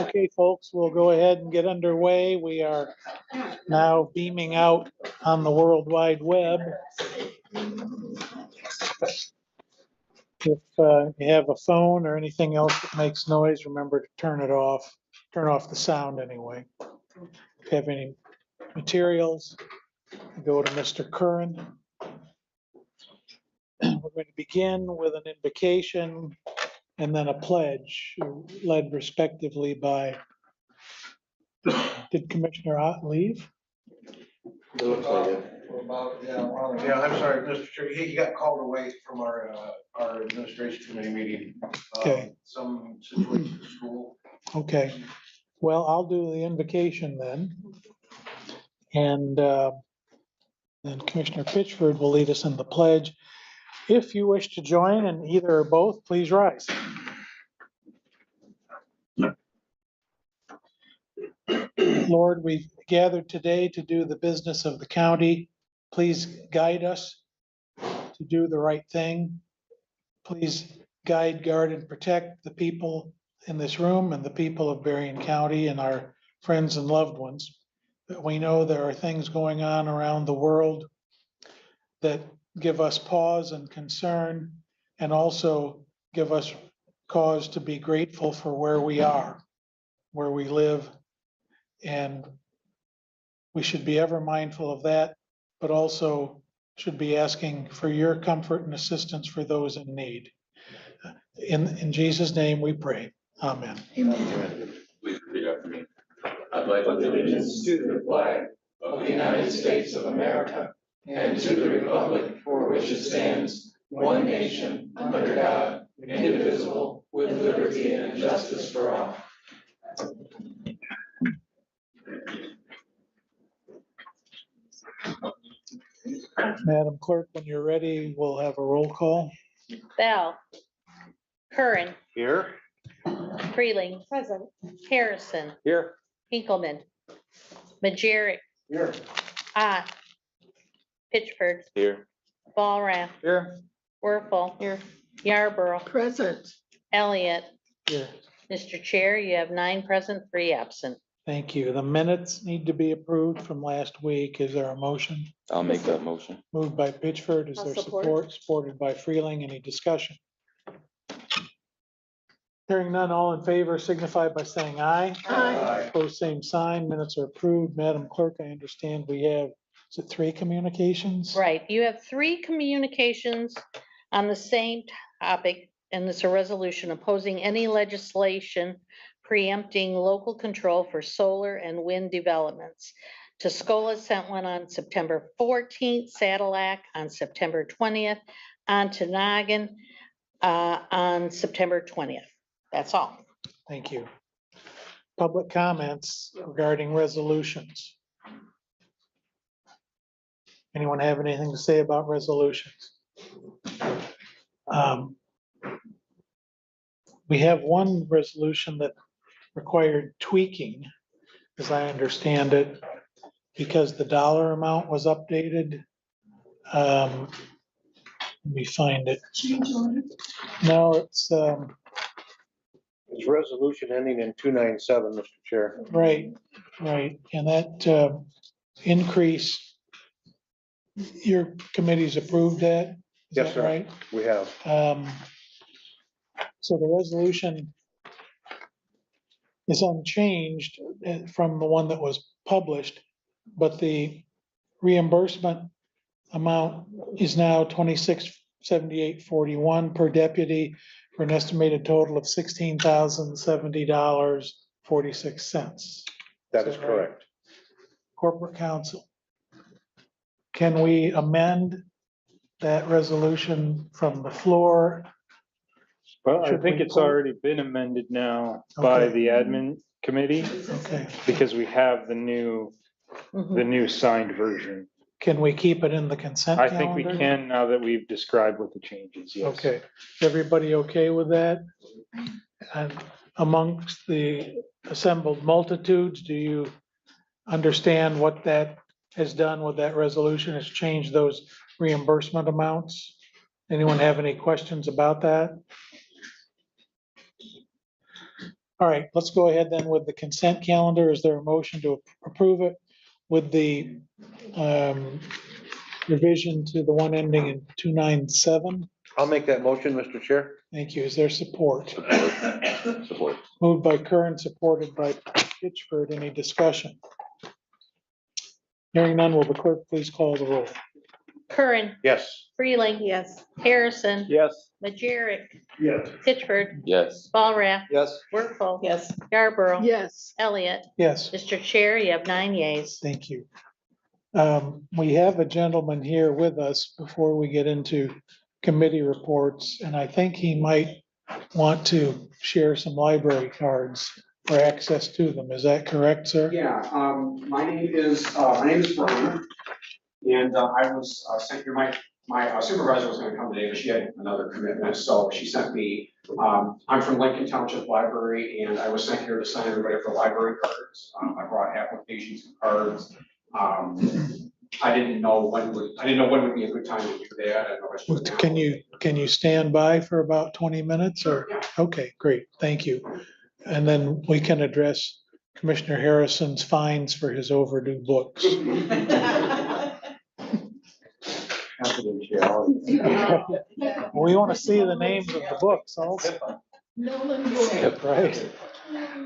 Okay, folks, we'll go ahead and get underway. We are now beaming out on the World Wide Web. If you have a phone or anything else that makes noise, remember to turn it off. Turn off the sound anyway. If you have any materials, go to Mr. Curran. We're going to begin with an invocation and then a pledge, led respectively by, did Commissioner Ott leave? Yeah, I'm sorry, Mr. Chair, he got called away from our administration committee meeting. Okay. Some situation at school. Okay, well, I'll do the invocation then. And then Commissioner Pitchford will lead us in the pledge. If you wish to join in either or both, please rise. Lord, we've gathered today to do the business of the county. Please guide us to do the right thing. Please guide, guard, and protect the people in this room and the people of Berrien County and our friends and loved ones. We know there are things going on around the world that give us pause and concern, and also give us cause to be grateful for where we are, where we live. And we should be ever mindful of that, but also should be asking for your comfort and assistance for those in need. In Jesus' name we pray. Amen. Amen. Please repeat after me. I pledge allegiance to the flag of the United States of America and to the republic for which it stands, one nation, under God, indivisible, with liberty and justice for all. Madam Clerk, when you're ready, we'll have a roll call. Bell. Curran. Here. Freeling. Present. Harrison. Here. Hinkleman. Majerick. Here. Ott. Pitchford. Here. Ballrath. Here. Werfel. Here. Yarborough. Present. Elliott. Here. Mr. Chair, you have 9 present, 3 absent. Thank you. The minutes need to be approved from last week. Is there a motion? I'll make that motion. Moved by Pitchford. Is I'll there support. support? Supported by Freeling. Any discussion? Hearing none, all in favor signify by saying aye. Aye. Opposed, same sign. Minutes are approved. Madam Clerk, I understand we have, is it 3 communications? Right, you have 3 communications on the same topic, and it's a resolution opposing any legislation preempting local control for solar and wind developments. Tuscola sent one on September 14th, Sadillac on September 20th, Ontonagon on September 20th. That's all. Thank you. Public comments regarding resolutions. Anyone have anything to say about resolutions? We have one resolution that required tweaking, as I understand it, because the dollar amount was updated. Let me find it. No, it's Resolution ending in 297, Mr. Chair. right, and that increase, your committee's approved that? Is Yes, that sir. right? We have. So the resolution is unchanged from the one that was published, but the reimbursement amount is now $2678.41 per deputy for an estimated total of $16,070.46. That is correct. Corporate counsel, can we amend that resolution from the floor? Well, I Should think we it's pull- already been amended now by Okay. the admin committee Okay, because we have the new signed version. can we keep it in the consent I calendar? think we can now that we've described what the changes, yes. Okay, is everybody okay with that? And amongst the assembled multitudes, do you understand what that has done with that resolution? Has changed those reimbursement amounts? Anyone have any questions about that? All right, let's go ahead then with the consent calendar. Is there a motion to approve it with the revision to the one ending in 297? I'll make that motion, Mr. Chair. Thank you. Is there support? Support. Moved by Kern, supported by Pitchford. Any discussion? Hearing none, will the clerk please call the roll? Curran, Yes. Freeling. Yes. Harrison. Yes. Majerick, Yes. Pitchford, Yes. Ballraff, Yes. Workful. Yes. Yarborough. Yes. Elliott. Yes, Mr. Chair, you have 9 yeas. thank you. We have a gentleman here with us before we get into committee reports, and I think he might want to share some library cards or access to them. Is that correct, sir? Yeah, my name is Brian, and I was sent here, my supervisor was gonna come today, but she had another commitment, so she sent me, I'm from Lincoln Township Library, and I was sent here to sign everybody for library cards. I brought applications and cards. I didn't know when would be a good time to do that. I don't know if I should do it now. Can you stand by for about 20 minutes or? Yeah. Okay, great, thank you. And then we can address Commissioner Harrison's fines for his overdue books. We want to see the names of the books also. Right.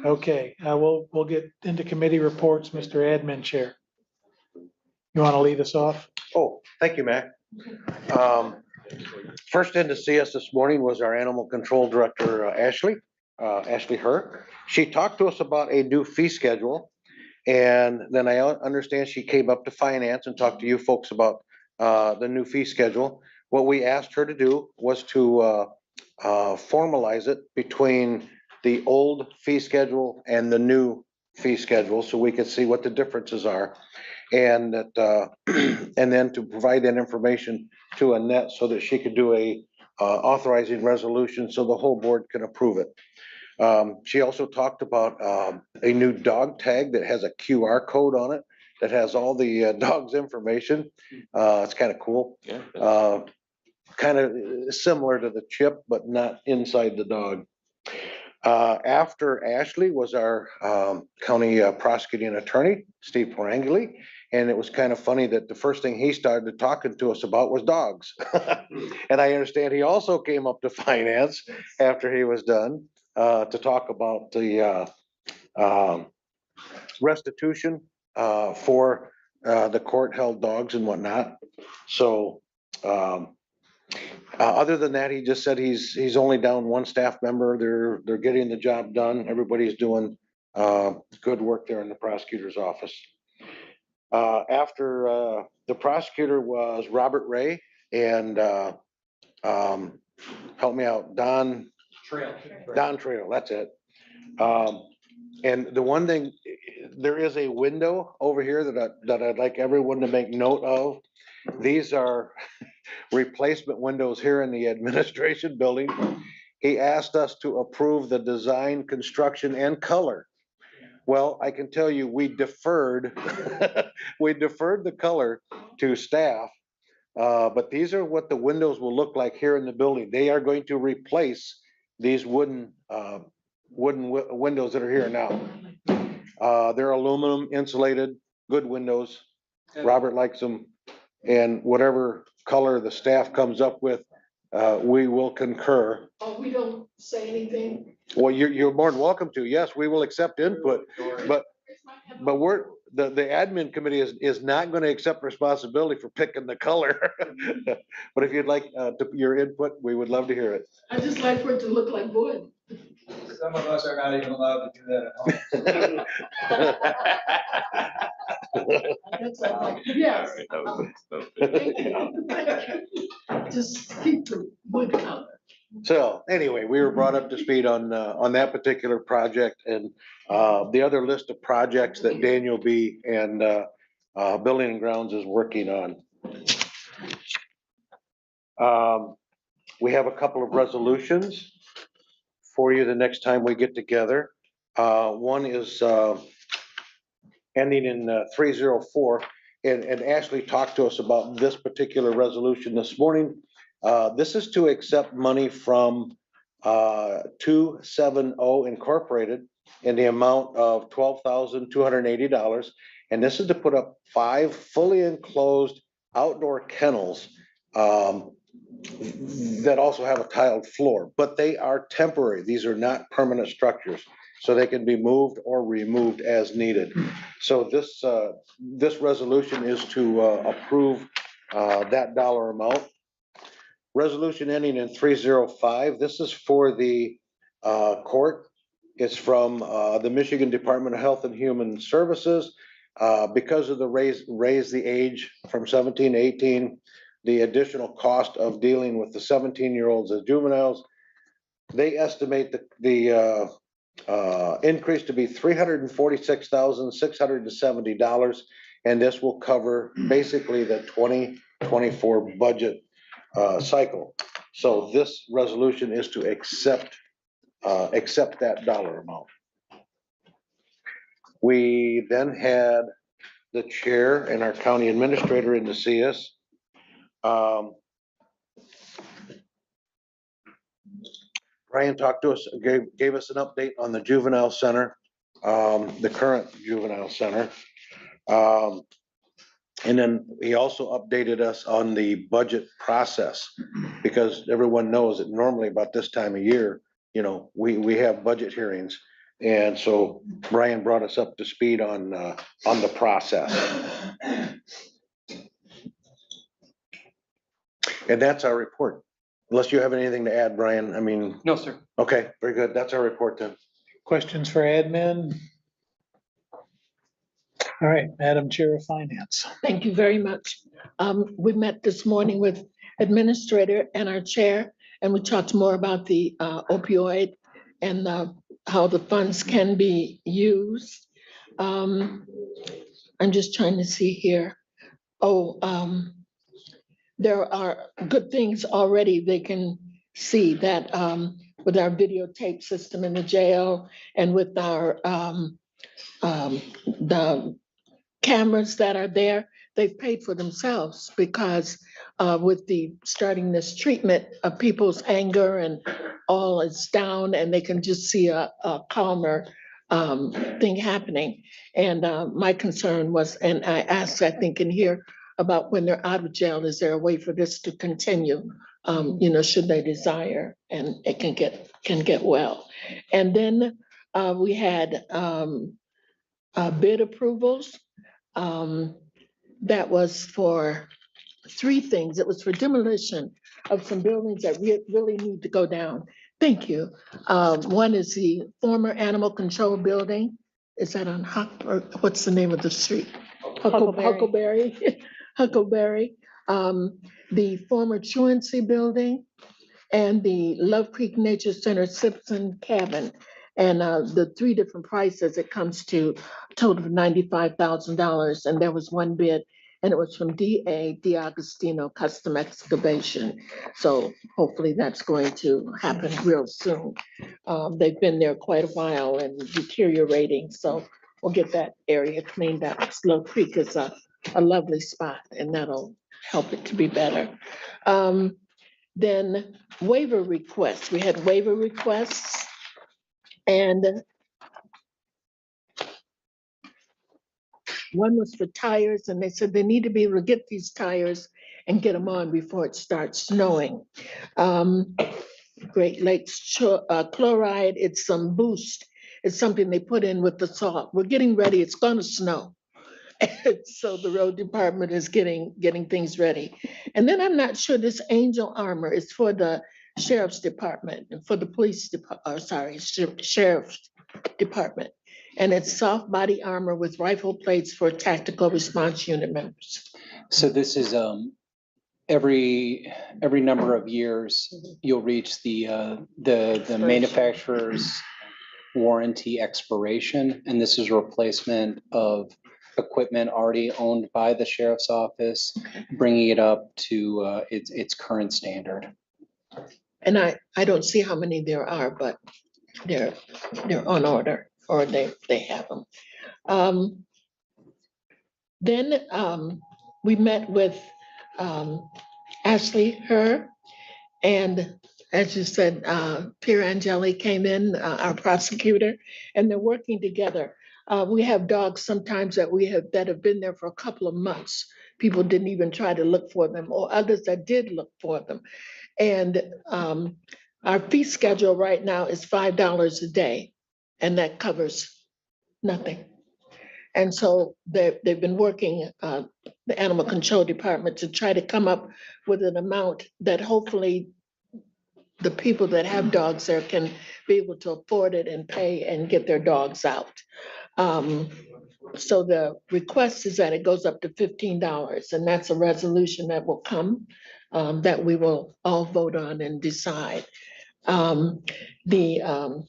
Okay, we'll get into committee reports. Mr. Admin Chair. You want to lead us off? Oh, thank you, Mac. First in to see us this morning was our Animal Control Director, Ashley Herr. She talked to us about a new fee schedule. And then I understand she came up to finance and talked to you folks about the new fee schedule. What we asked her to do was to formalize it between the old fee schedule and the new fee schedule, so we could see what the differences are. And that, and then to provide that information to Annette so that she could do a authorizing resolution so the whole board can approve it. She also talked about a new dog tag that has a QR code on it that has all the dog's information. It's kind of cool. Yeah. Kind of similar to the chip, but not inside the dog. After Ashley was our county prosecuting attorney, Steve Porangeli. And it was kind of funny that the first thing he started talking to us about was dogs. And I understand he also came up to finance after he was done to talk about the restitution for the court-held dogs and whatnot. So other than that, he just said he's only down one staff member. They're getting the job done. Everybody's doing good work there in the prosecutor's office. After the prosecutor was Robert Ray and help me out, Don Trail, that's it. And the one thing, there is a window over here that I'd like everyone to make note of. These are replacement windows here in the administration building. He asked us to approve the design, construction, and color. Well, I can tell you, we deferred, we deferred the color to staff. But these are what the windows will look like here in the building. They are going to replace these wooden windows that are here now. They're aluminum insulated, good windows. Robert likes them. And whatever color the staff comes up with, we will concur. Oh, we don't say anything. Well, you're more than welcome to. Yes, we will accept input, but the admin committee is not going to accept responsibility for picking the color. But if you'd like your input, we would love to hear it. I just like for it to look like wood. Some of us are not even allowed to do that at home. That's all right. Yes. Just keep the wood color. So anyway, we were brought up to speed on that particular project and the other list of projects that Daniel B. and Building and Grounds is working on. We have a couple of resolutions for you the next time we get together. One is ending in 304, and Ashley talked to us about this particular resolution this morning. This is to accept money from 270 Incorporated in the amount of $12,280. And this is to put up 5 fully enclosed outdoor kennels that also have a tiled floor, but they are temporary. These are not permanent structures, so they can be moved or removed as needed. So this resolution is to approve that dollar amount. Resolution ending in 305. This is for the court. It's from the Michigan Department of Health and Human Services. Because of the raise the age from 17 to 18, the additional cost of dealing with the 17-year-olds as juveniles, they estimate the increase to be $346,670, and this will cover basically the 2024 budget cycle. So this resolution is to accept that dollar amount. We then had the chair and our county administrator in to see us. Brian talked to us, gave us an update on the juvenile center, the current juvenile center. And then he also updated us on the budget process, because everyone knows that normally about this time of year, you know, we have budget hearings. And so Brian brought us up to speed on the process. And that's our report. Unless you have anything to add, Brian, I mean. No, sir. Okay, very good. That's our report then. Questions for admin? All right, Madam Chair of Finance. Thank you very much. We met this morning with administrator and our chair, and we talked more about the opioid and how the funds can be used. I'm just trying to see here. There are good things already. They can see that with our videotape system in the jail and with our the cameras that are there, they've paid for themselves, because with the starting this treatment of people's anger and all is down, and they can just see a calmer thing happening. And my concern was, and I asked, I think in here, about when they're out of jail, is there a way for this to continue? You know, should they desire, and it can get well. And then we had bid approvals. That was for 3 things. It was for demolition of some buildings that really need to go down. Thank you. One is the former animal control building. Is that on what's the name of the street? Huckleberry. Huckleberry. The former truancy building and the Love Creek Nature Center Simpson Cabin. And the 3 different prices, it comes to a total of $95,000. And there was one bid, and it was from D.A. D'Agostino Custom Excavation. So hopefully that's going to happen real soon. They've been there quite a while and deteriorating. So we'll get that area cleaned up. Love Creek is a lovely spot, and that'll help it to be better. Then waiver requests. We had waiver requests, and one was for tires, and they said they need to be able to get these tires and get them on before it starts snowing. Great Lakes chloride, it's some boost. It's something they put in with the salt. We're getting ready, it's gonna snow. So the road department is getting things ready. And then I'm not sure, this Angel Armor is for the sheriff's department and for the police sheriff's department. And it's soft body armor with rifle plates for tactical response unit members. So this is every number of years, you'll reach the manufacturer's warranty expiration, and this is a replacement of equipment already owned by the sheriff's office, bringing it up to its current standard. And I don't see how many there are, but they're on order, or they have them. Then we met with Ashley Herr, and as you said, Pierre Angeli came in, our prosecutor, and they're working together. We have dogs sometimes that have been there for a couple of months. People didn't even try to look for them, or others that did look for them. And our fee schedule right now is $5 a day, and that covers nothing. And so they've been working, the animal control department, to try to come up with an amount that hopefully the people that have dogs there can be able to afford it and pay and get their dogs out. So the request is that it goes up to $15, and that's a resolution that will come, that we will all vote on and decide. The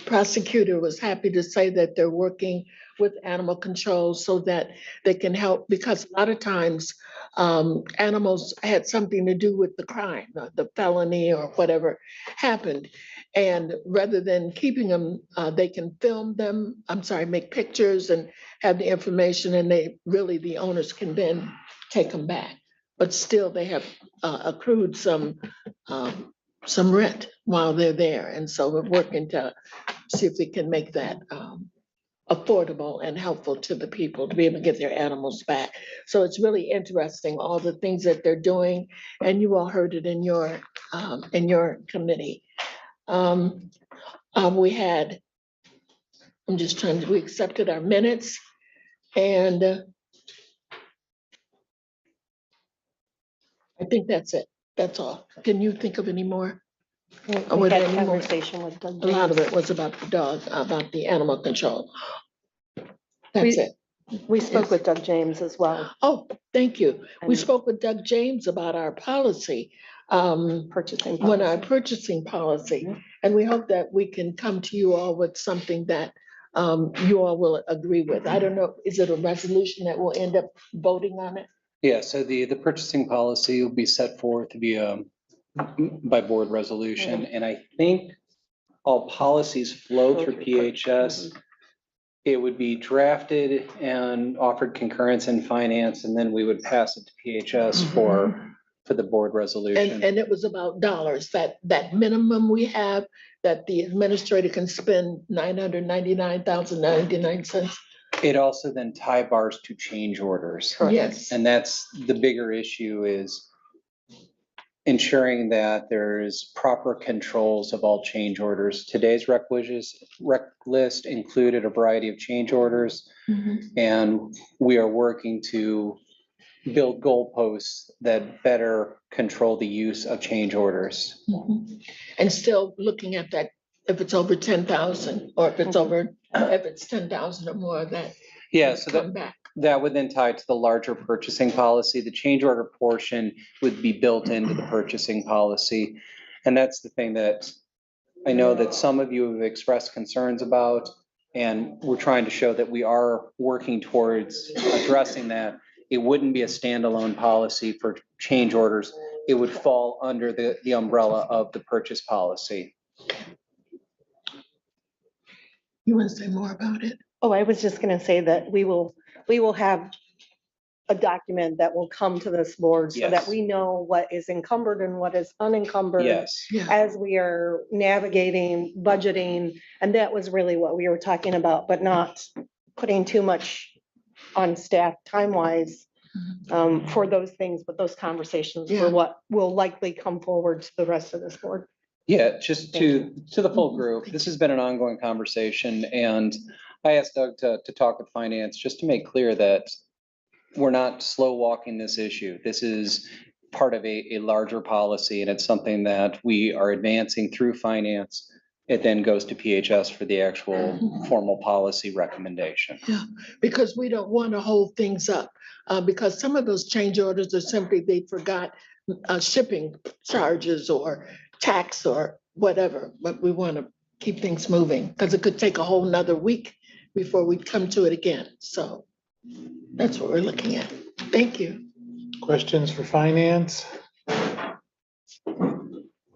prosecutor was happy to say that they're working with animal control so that they can help, because a lot of times animals had something to do with the crime, the felony or whatever happened. And rather than keeping them, they can film them, make pictures and have the information, and the owners can then take them back. But still, they have accrued some rent while they're there. And so we're working to see if we can make that affordable and helpful to the people to be able to get their animals back. So it's really interesting, all the things that they're doing, and you all heard it in your committee. We accepted our minutes, and I think that's it. That's all. Can you think of any more? Or were We there had a any more? conversation with Doug A lot of James. it was about the dog, about the animal control. That's it. We spoke with Doug James as well, Oh, thank you. We And- spoke with Doug James about our policy, purchasing. when our policy. purchasing policy. And we hope that we can come to you all with something that you all will agree with. I don't know, is it a resolution that we'll end up voting on it? Yeah, so the purchasing policy will be set forth via by board resolution, and I think all policies flow through PHS. It would be drafted and offered concurrence in finance, and then we would pass it to PHS for the board resolution. And it was about dollars, that minimum we have, that the administrator can spend $999,099. It also then tie bars to change orders. Yes. And that's the bigger issue, is ensuring that there's proper controls of all change orders. Today's rec list included a variety of change orders, and we are working to build goalposts that better control the use of change orders. And still looking at that, if it's over 10,000, or if it's over, if it's 10,000 or more, that Yeah, so come back. that would then tie to the larger purchasing policy. The change order portion would be built into the purchasing policy. And that's the thing that I know that some of you have expressed concerns about, and we're trying to show that we are working towards addressing that. It wouldn't be a standalone policy for change orders. It would fall under the umbrella of the purchase policy. You want to say more about it? Oh, I was just gonna say that we will have a document that will come to this board so that Yes. we know what is encumbered and what is unencumbered. Yes. Yeah. As we are navigating, budgeting, and that was really what we were talking about, but not putting too much on staff time-wise for those things, but those conversations Yeah. for what will likely come forward to the rest of this board. Yeah, just to the full group, this has been an ongoing conversation, and I asked Doug to talk with finance, just to make clear that we're not slow walking this issue. This is part of a larger policy, and it's something that we are advancing through finance. It then goes to PHS for the actual formal policy recommendation. Yeah, because we don't want to hold things up, because some of those change orders are simply they forgot shipping charges or tax or whatever, but we want to keep things moving, because it could take a whole nother week before we come to it again. So that's what we're looking at. Thank you. Questions for finance?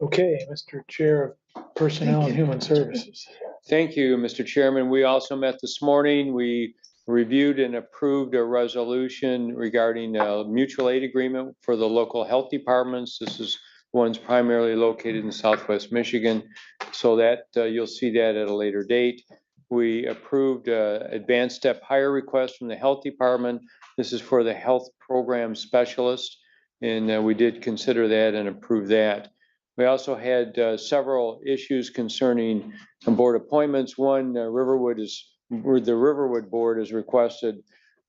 Okay, Mr. Chair of Personnel and Human Services. Thank you, Mr. Chairman. We also met this morning. We reviewed and approved a resolution regarding a mutual aid agreement for the local health departments. This is One's primarily located in Southwest Michigan, so that you'll see that at a later date. We approved advanced step hire request from the Health Department. This is for the health program specialist, and we did consider that and approve that. We also had several issues concerning board appointments. One, the Riverwood Board has requested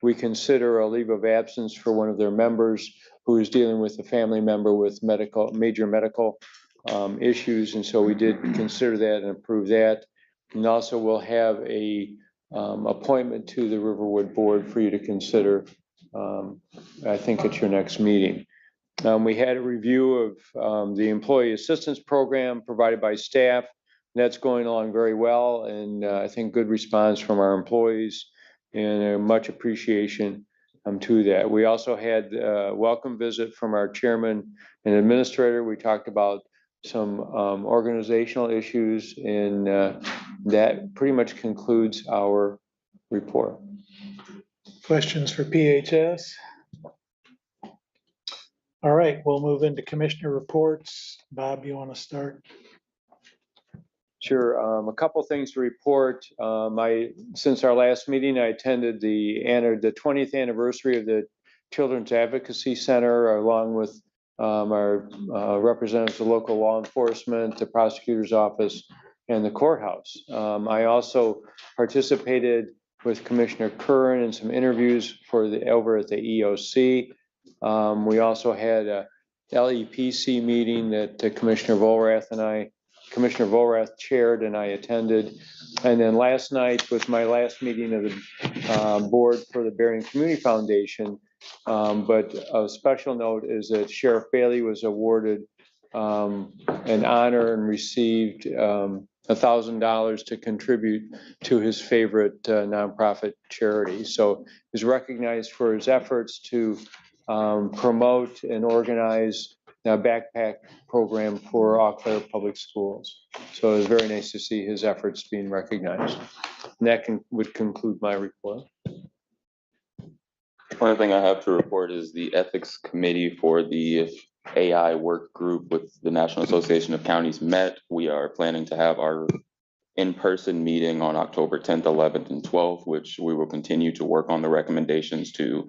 we consider a leave of absence for one of their members who is dealing with a family member with major medical issues, and so we did consider that and approve that. And also we'll have a appointment to the Riverwood Board for you to consider, I think at your next meeting. We had a review of the Employee Assistance Program provided by staff. That's going along very well, and I think good response from our employees and much appreciation to that. We also had a welcome visit from our chairman and administrator. We talked about some organizational issues, and that pretty much concludes our report. Questions for PHS? All right, we'll move into commissioner reports. Bob, you want to start? Sure. A couple things to report. Since our last meeting, I attended the 20th anniversary of the Children's Advocacy Center, along with our representatives of local law enforcement, the prosecutor's office, and the courthouse. I also participated with Commissioner Curran in some interviews over at the EOC. We also had a LEPC meeting that Commissioner Volrath chaired and I attended. And then last night was my last meeting of the board for the Bering Community Foundation. But a special note is that Sheriff Bailey was awarded an honor and received $1,000 to contribute to his favorite nonprofit charity. So he's recognized for his efforts to promote and organize a backpack program for Eau Claire Public Schools. So it was very nice to see his efforts being recognized. And that would conclude my report. One thing I have to report is the ethics committee for the AI work group with the National Association of Counties met. We are planning to have our in-person meeting on October 10th, 11th, and 12th, which we will continue to work on the recommendations to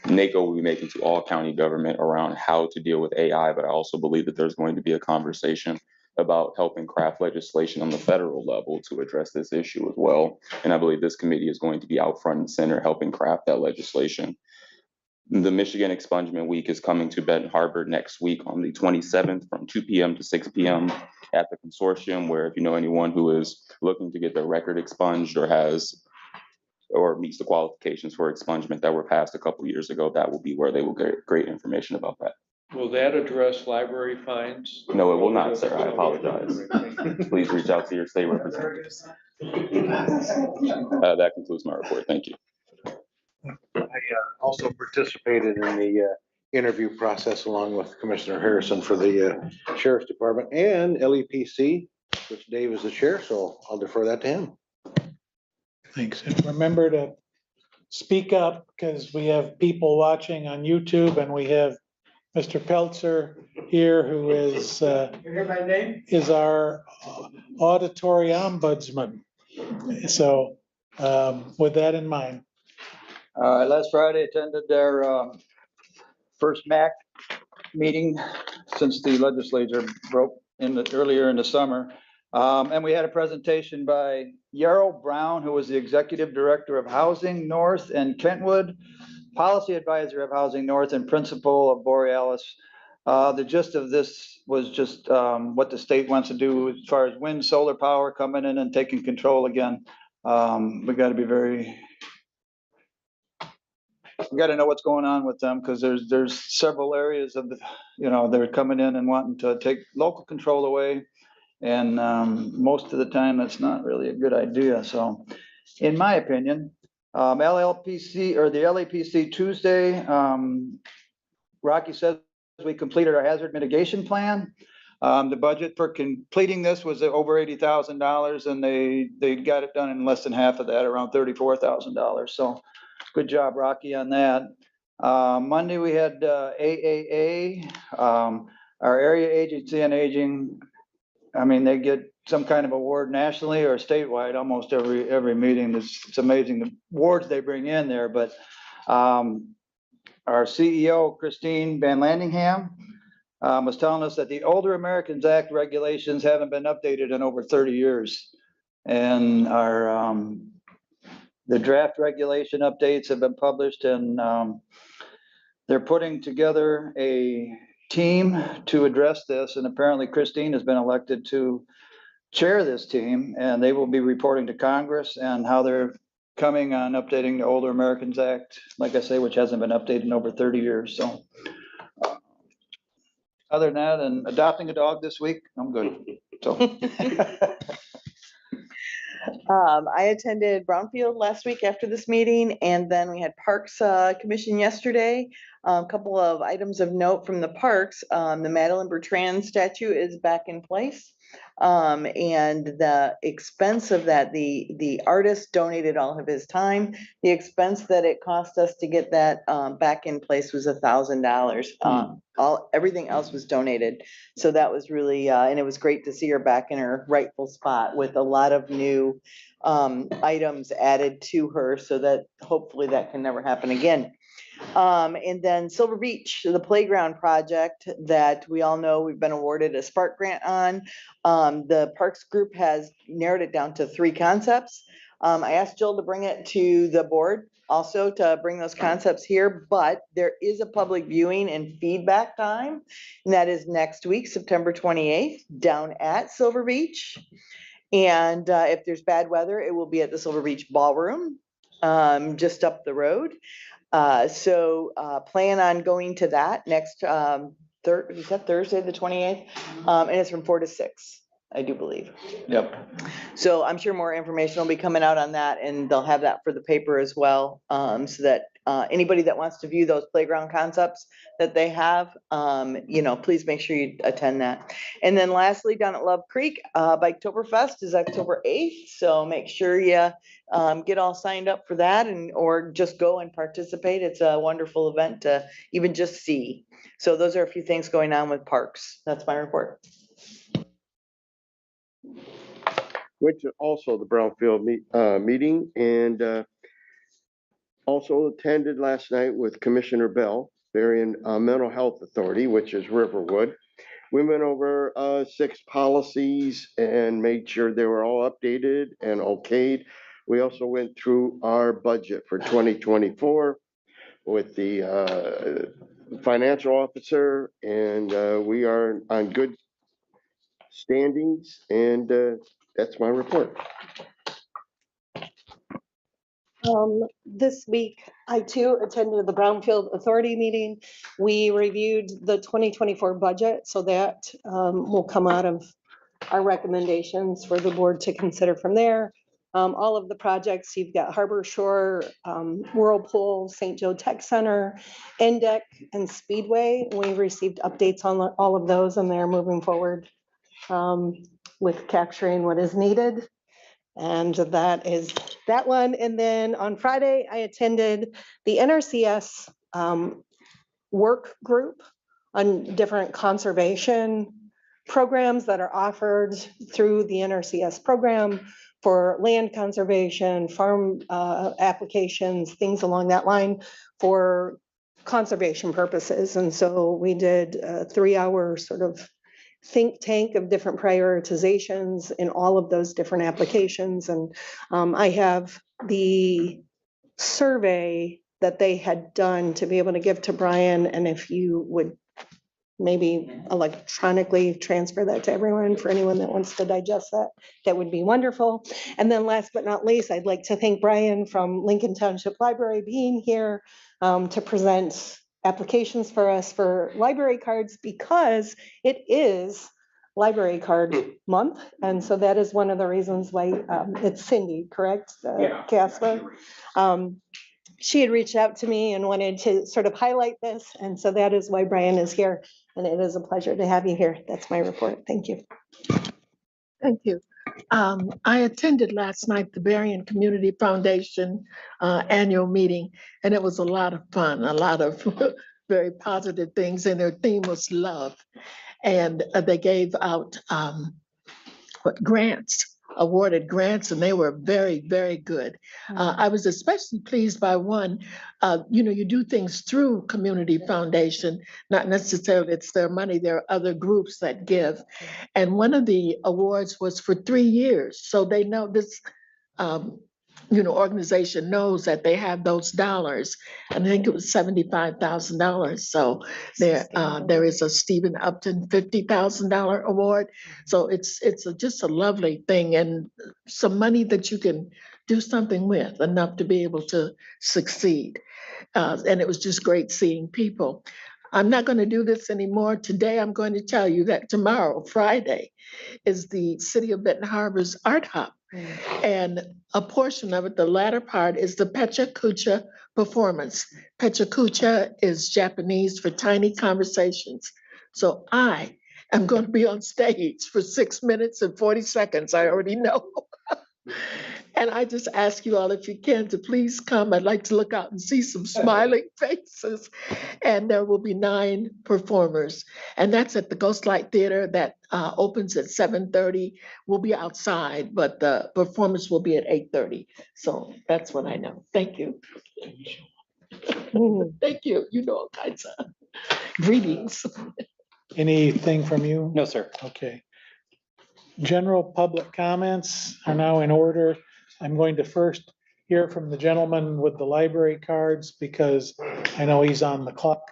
NACO will be making to all county government around how to deal with AI, but I also believe that there's going to be a conversation about helping craft legislation on the federal level to address this issue as well. And I believe this committee is going to be out front and center helping craft that legislation. The Michigan Expungement Week is coming to Benton Harbor next week on the 27th from 2 p.m. to 6 p.m. at the consortium, where if you know anyone who is looking to get their record expunged or meets the qualifications for expungement that were passed a couple years ago, that will be where they will get great information about that. Will that address library fines? No, it will not, sir. I apologize. Please reach out to your state representative. That concludes my report. Thank you. I also participated in the interview process along with Commissioner Harrison for the Sheriff's Department and LEPC, which Dave is the chair, so I'll defer that to him. Thanks. And remember to speak up because we have people watching on YouTube and we have Mr. Peltzer here who is our auditory ombudsman. So with that in mind. Last Friday attended their first MAC meeting since the legislature broke earlier in the summer. And we had a presentation by Yarrow Brown, who was the Executive Director of Housing North and Kentwood, Policy Advisor of Housing North and Principal of Borealis. The gist of this was just what the state wants to do as far as wind, solar power coming in and taking control again. We got to be we got to know what's going on with them because there's several areas of the, they're coming in and wanting to take local control away. And most of the time, that's not really a good idea. So in my opinion, LLPC or the LAPC Tuesday, Rocky says we completed our hazard mitigation plan. The budget for completing this was over $80,000 and they got it done in less than half of that, around $34,000. So good job, Rocky, on that. Monday we had AAA. our area agency on aging, I mean, they get some kind of award nationally or statewide, almost every meeting. It's amazing the awards they bring in there, but our CEO, Christine Van Landingham, was telling us that the Older Americans Act regulations haven't been updated in over 30 years. And the draft regulation updates have been published, and they're putting together a team to address this. And apparently Christine has been elected to chair this team, and they will be reporting to Congress and how they're coming on updating the Older Americans Act, like I say, which hasn't been updated in over 30 years. So other than that, and adopting a dog this week, I'm good. So. I attended Brownfield last week after this meeting, and then we had Parks Commission yesterday. A couple of items of note from the parks. The Madeline Bertrand statue is back in place. And the expense of that, the artist donated all of his time. The expense that it cost us to get that back in place was $1,000. Everything else was donated. So that was really, and it was great to see her back in her rightful spot with a lot of new items added to her, so that hopefully that can never happen again. And then Silver Beach, the playground project that we all know we've been awarded a Spark grant on. The Parks Group has narrowed it down to 3 concepts. I asked Jill to bring it to the board also to bring those concepts here, but there is a public viewing and feedback time. And that is next week, September 28th, down at Silver Beach. And if there's bad weather, it will be at the Silver Beach Ballroom, just up the road. So plan on going to that next, is that Thursday, the 28th? And it's from 4 to 6, I do believe. Yep. So I'm sure more information will be coming out on that, and they'll have that for the paper as well. So that anybody that wants to view those playground concepts that they have, please make sure you attend that. And then lastly, down at Love Creek, Biketoberfest is October 8th. So make sure you get all signed up for that, or just go and participate. It's a wonderful event to even just see. So those are a few things going on with parks. That's my report. Went to also the Brownfield meeting, and also attended last night with Commissioner Bell, Berrien Mental Health Authority, which is Riverwood. We went over 6 policies and made sure they were all updated and okayed. We also went through our budget for 2024 with the financial officer, and we are on good standings, and that's my report. This week, I too attended the Brownfield Authority meeting. We reviewed the 2024 budget, so that will come out of our recommendations for the board to consider from there. All of the projects, you've got Harbor Shore, Whirlpool, St. Joe Tech Center, NDEC, and Speedway. We received updates on all of those, and they're moving forward with capturing what is needed. And that is that one. And then on Friday, I attended the NRCS work group on different conservation programs that are offered through the NRCS program for land conservation, farm applications, things along that line for conservation purposes. And so we did a 3-hour sort of think tank of different prioritizations in all of those different applications. And I have the survey that they had done to be able to give to Brian. And if you would maybe electronically transfer that to everyone, for anyone that wants to digest that, that would be wonderful. And then last but not least, I'd like to thank Brian from Lincoln Township Library being here to present applications for us for library cards, because it is Library Card Month. And so that is one of the reasons why it's Cindy, correct? Yeah. Casper. She had reached out to me and wanted to sort of highlight this. And so that is why Brian is here. And it is a pleasure to have you here. That's my report. Thank you. Thank you. I attended last night the Berrien Community Foundation annual meeting, and it was a lot of fun, a lot of very positive things, and their theme was love. And they gave out grants, awarded grants, and they were very, very good. I was especially pleased by one, you do things through Community Foundation, not necessarily it's their money, there are other groups that give. And one of the awards was for 3 years, so they know this, organization knows that they have those dollars. And I think it was $75,000. So there is a Stephen Upton $50,000 award. So it's just a lovely thing and some money that you can do something with, enough to be able to succeed. And it was just great seeing people. I'm not going to do this anymore. Today, I'm going to tell you that tomorrow, Friday, is the City of Benton Harbor's Art Hop. And a portion of it, the latter part, is the Pecha Kucha performance. Pecha Kucha is Japanese for tiny conversations. So I am going to be on stage for 6 minutes and 40 seconds. I already know. And I just ask you all, if you can, to please come. I'd like to look out and see some smiling faces. And there will be 9 performers. And that's at the Ghostlight Theater that opens at 7:30. We'll be outside, but the performance will be at 8:30. So that's what I know. Thank you. Thank you. You know all kinds of greetings. Anything from you? No, sir. Okay. General public comments are now in order. I'm going to first hear from the gentleman with the library cards because I know he's on the clock.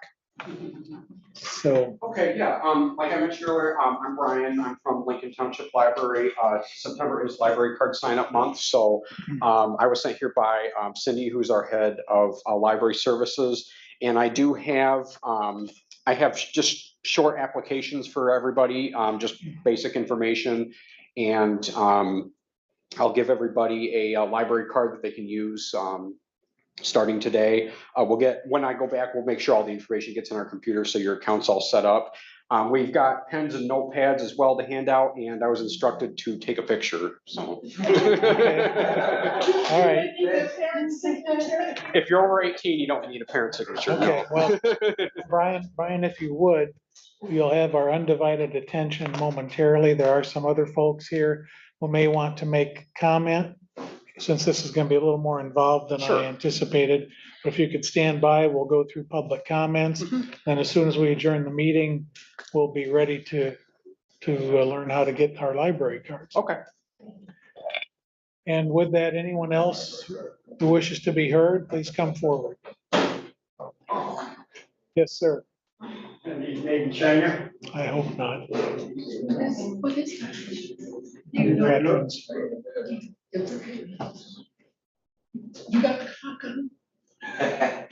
So, Okay, yeah, like I mentioned earlier, I'm Brian, I'm from Lincoln Township Library. September is library card sign up month, so I was sent here by Cindy, who's our head of library services. And I do have, I have just short applications for everybody, just basic information. And I'll give everybody a library card that they can use starting today. When I go back, we'll make sure all the information gets in our computer so your account's all set up. We've got pens and notepads as well to hand out, and I was instructed to take a picture, so. all right. If you're over 18, you don't need a parent signature. no. Okay, well, Brian, if you would, you'll have our undivided attention momentarily. There are some other folks here who may want to make comment, since this is going to be a little more involved than Sure. I anticipated. But if you could stand by, we'll go through public comments. And as soon as we adjourn the meeting, we'll be ready to learn how to get our library cards. Okay. And with that, anyone else who wishes to be heard, please come forward. Yes, sir. And he's made in China. I hope not. What is that? Veterans. You got the clock on? I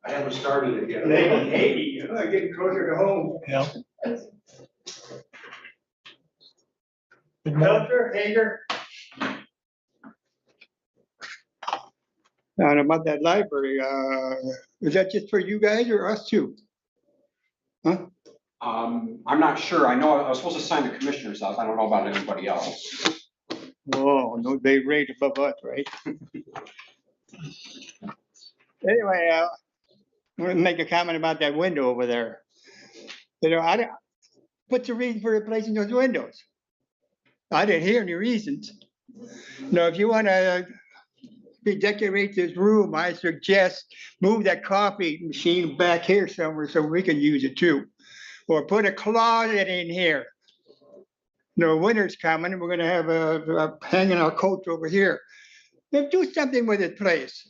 haven't started it yet. 1980, getting closer to home. Yeah. Good morning. Belcher, Hager. Now, about that library, is that just for you guys or us too? Huh? I'm not sure. I know I was supposed to sign the commissioner's oath. I don't know about anybody else. Oh, no, they rate above us, right? Anyway, I'm gonna make a comment about that window over there. What's the reason for replacing those windows? I didn't hear any reasons. No, if you wanna redecorate this room, I suggest move that coffee machine back here somewhere so we can use it too. Or put a closet in here. No, winter's coming, and we're gonna have a hanging our coats over here. Then do something with this place.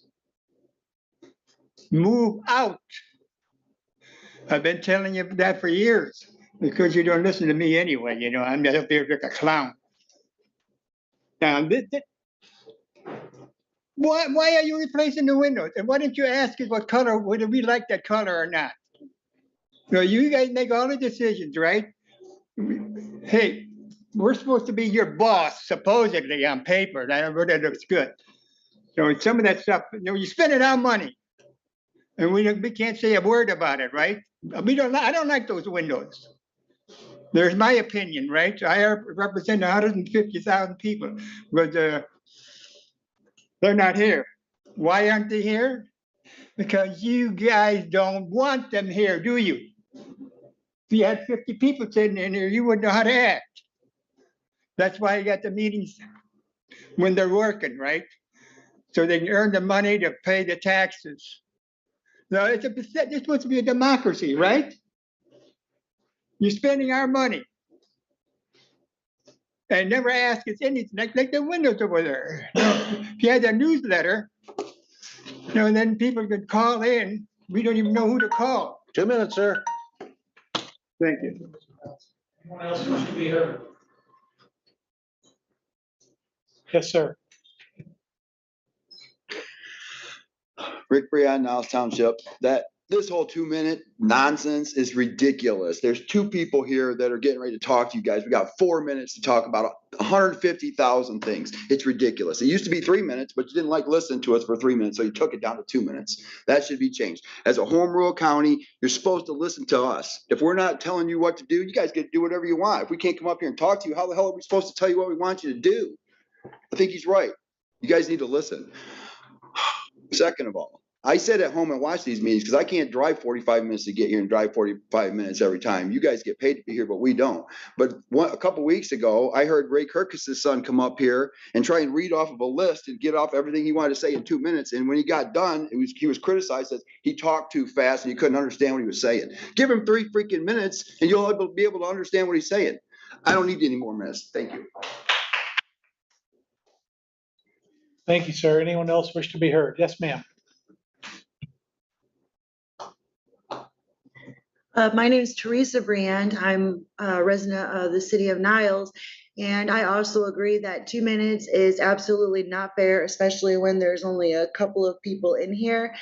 Move out. I've been telling you that for years, because you don't listen to me anyway, I'm up there like a clown. Now, why are you replacing the windows? And why didn't you ask us what color, whether we like that color or not? You guys make all the decisions, right? Hey, we're supposed to be your boss, supposedly on paper, and I know that looks good. So some of that stuff, you spend it on money. And we can't say a word about it, right? I don't like those windows. There's my opinion, right? I represent 150,000 people, but they're not here. Why aren't they here? Because you guys don't want them here, do you? you had 50 people sitting in there, you wouldn't know how to act. That's why you got the meetings when they're working, right? So they can earn the money to pay the taxes. No, it's supposed to be a democracy, right? You're spending our money. And never ask us anything, like the windows over there. If you had a newsletter, then people could call in. We don't even know who to call. 2 minutes, sir. Thank you. Anyone else wish to be heard? Yes, sir. Rick Brian, Niles Township, this whole 2-minute nonsense is ridiculous. There's two people here that are getting ready to talk to you guys. We got 4 minutes to talk about 150,000 things. It's ridiculous. It used to be 3 minutes, but you didn't like listening to us for 3 minutes, so you took it down to 2 minutes. That should be changed. As a home rule county, you're supposed to listen to us. If we're not telling you what to do, you guys get to do whatever you want. If we can't come up here and talk to you, how the hell are we supposed to tell you what we want you to do? I think he's right. You guys need to listen. Second of all, I sit at home and watch these meetings because I can't drive 45 minutes to get here and drive 45 minutes every time. You guys get paid to be here, but we don't. But a couple weeks ago, I heard Ray Kirkus' son come up here and try and read off of a list and get off everything he wanted to say in 2 minutes. And when he got done, he was criticized that he talked too fast and he couldn't understand what he was saying. Give him 3 freaking minutes and you'll be able to understand what he's saying. I don't need any more minutes. Thank you. Thank you, sir. Anyone else wish to be heard? Yes, ma'am. My name is Teresa Brand. I'm a resident of the city of Niles. And I also agree that 2 minutes is absolutely not fair, especially when there's only a couple of people in here.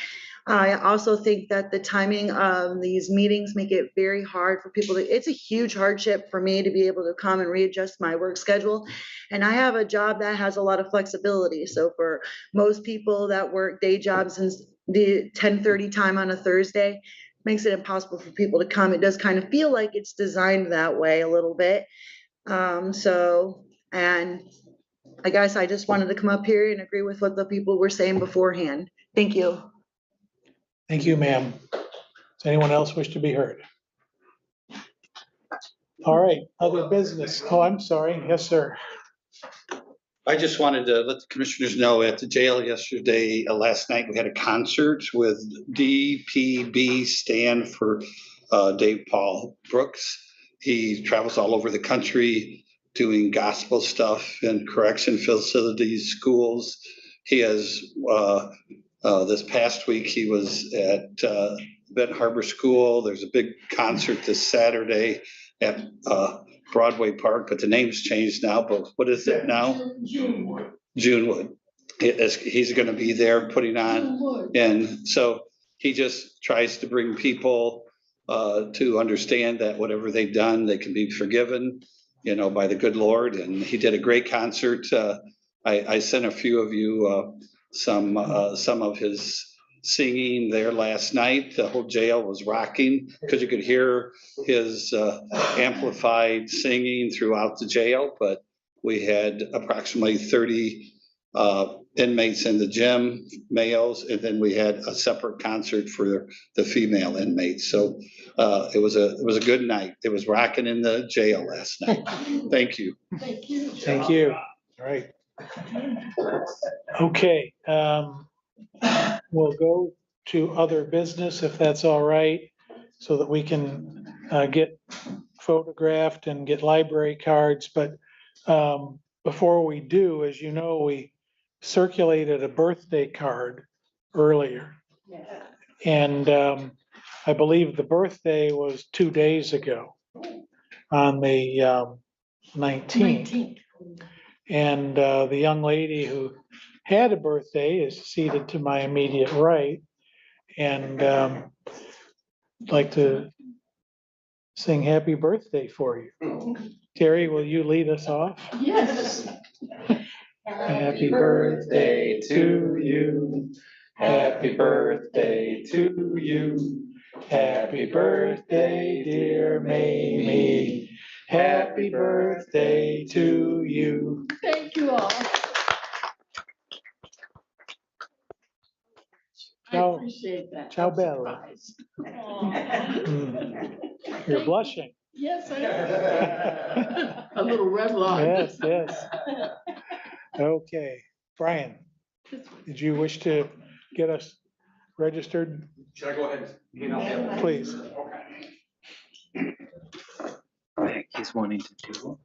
I also think that the timing of these meetings make it very hard for people to, it's a huge hardship for me to be able to come and readjust my work schedule. And I have a job that has a lot of flexibility. So for most people that work day jobs and the 10:30 time on a Thursday, makes it impossible for people to come. It does kind of feel like it's designed that way a little bit. And I guess I just wanted to come up here and agree with what the people were saying beforehand. Thank you. Thank you, ma'am. Does anyone else wish to be heard? All right, other business. Oh, I'm sorry. Yes, sir. I just wanted to let the commissioners know at the jail yesterday, last night, we had a concert with DPB, stand for Dave Paul Brooks. He travels all over the country doing gospel stuff in correction facilities, schools. He has, this past week, he was at Benton Harbor School. There's a big concert this Saturday at Broadway Park, but the name's changed now, but what is it now? Junewood. He's gonna be there putting on, and so he just tries to bring people to understand that whatever they've done, they can be forgiven, by the good Lord, and he did a great concert. I sent a few of you some of his singing there last night. The whole jail was rocking because you could hear his amplified singing throughout the jail. But we had approximately 30 inmates in the gym, males, and then we had a separate concert for the female inmates. So it was a good night. It was rocking in the jail last night. Thank you. Thank you. Thank you. All right. Okay. We'll go to other business if that's all right, so that we can get photographed and get library cards. But before we do, as you know, we circulated a birthday card earlier. And I believe the birthday was 2 days ago on the 19th. And the young lady who had a birthday is seated to my immediate right. And I'd like to sing happy birthday for you. Terry, will you lead us off? Yes. Happy birthday to you. Happy birthday to you. Happy birthday, dear Mamie. Happy birthday to you. Thank you all. I Ciao. appreciate that. Ciao, I'm Bella. surprised. Mm. You're blushing. Yes, I am. A little red line. Yes, yes. Okay, Brian, did you wish to get us registered? Should I go ahead and hand out that? Please. Okay. I think he's wanting to do